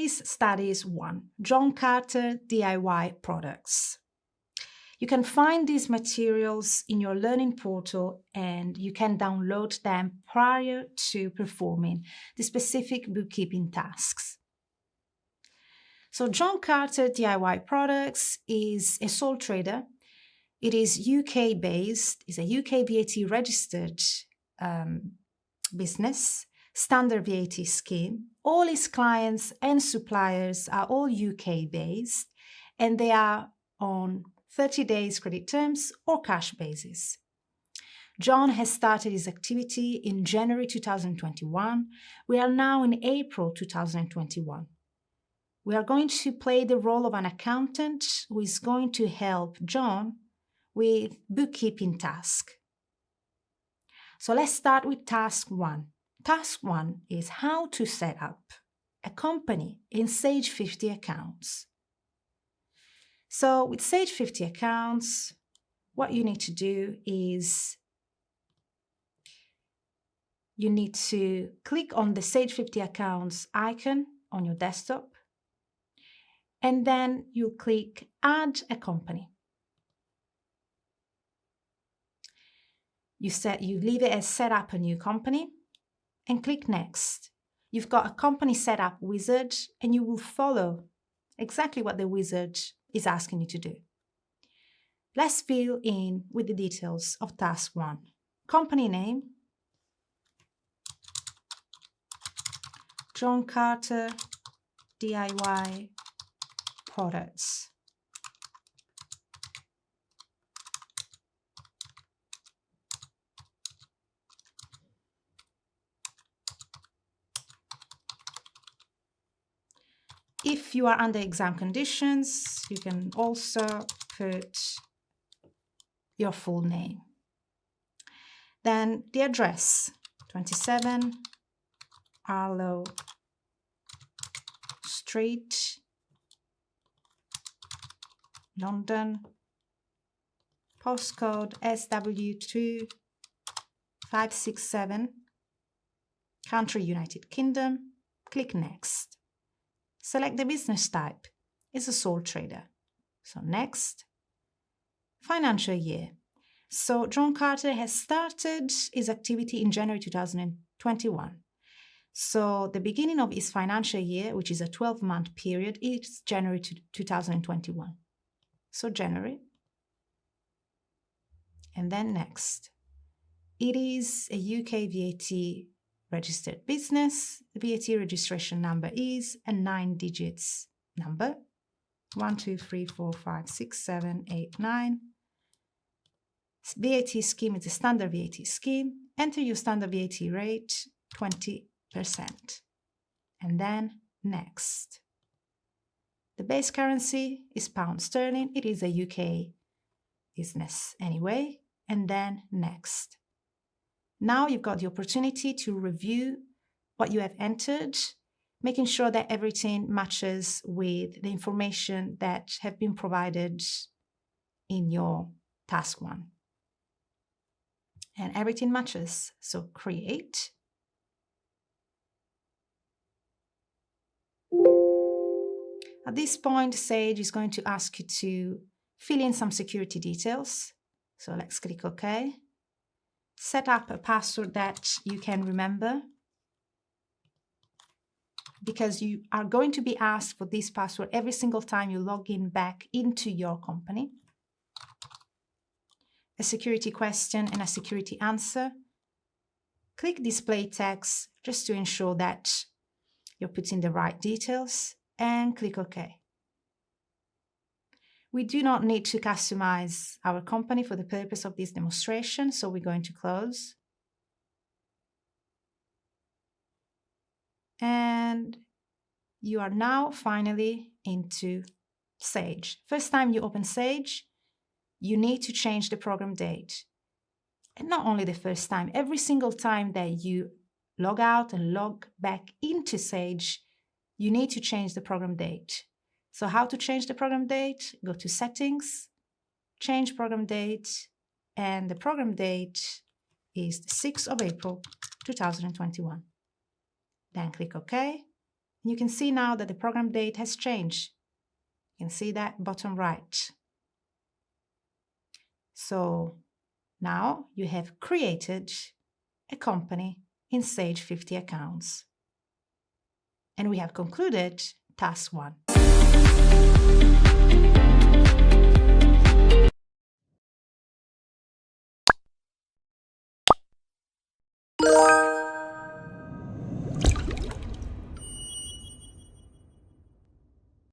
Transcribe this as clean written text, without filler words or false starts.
Case Studies 1, John Carter DIY Products. You can find these materials in your learning portal and you can download them prior to performing the specific bookkeeping tasks. So John Carter DIY Products is a sole trader. It is UK based, is a UK VAT registered business, standard VAT scheme. All its clients and suppliers are all UK based and they are on 30 days credit terms or cash basis. John has started his activity in January 2021. We are now in April 2021. We are going to play the role of an accountant who is going to help John with bookkeeping tasks. So let's start with task 1. Task 1 is how to set up a company in Sage 50 accounts. So with Sage 50 accounts, what you need to do is you need to click on the Sage 50 accounts icon on your desktop, and then you click Add a Company. You leave it as Set Up a New Company and click Next. You've got a company setup wizard and you will follow exactly what the wizard is asking you to do. Let's fill in with the details of task 1. Company name, John Carter DIY Products. If you are under exam conditions, you can also put your full name. Then the address, 27 Arlo Street, London, postcode SW2 567, country United Kingdom. Click Next. Select the business type. It's a sole trader. So next. Financial year. So John Carter has started his activity in January 2021. So the beginning of his financial year, which is a 12-month period, is January 2021. So January. And then next. It is a UK VAT registered business. The VAT registration number is a 9 digits number. 1, 2, 3, 4, 5, 6, 7, 8, 9. VAT scheme is a standard VAT scheme. Enter your standard VAT rate, 20%. And then next. The base currency is pound sterling. It is a UK business anyway. And then next. Now you've got the opportunity to review what you have entered, making sure that everything matches with the information that have been provided in your task 1. And everything matches. So create. At this point, Sage is going to ask you to fill in some security details. So let's click OK. Set up a password that you can remember, because you are going to be asked for this password every single time you log in back into your company. A security question and a security answer. Click Display Text just to ensure that you're putting the right details and click OK. We do not need to customize our company for the purpose of this demonstration, so we're going to close. And you are now finally into Sage. First time you open Sage, you need to change the program date. And not only the first time, every single time that you log out and log back into Sage, you need to change the program date. So how to change the program date? Go to Settings, Change Program Date, and the program date is the 6th of April 2021. Then click OK. You can see now that the program date has changed. You can see that bottom right. So now you have created a company in Sage 50 Accounts. And we have concluded task 1.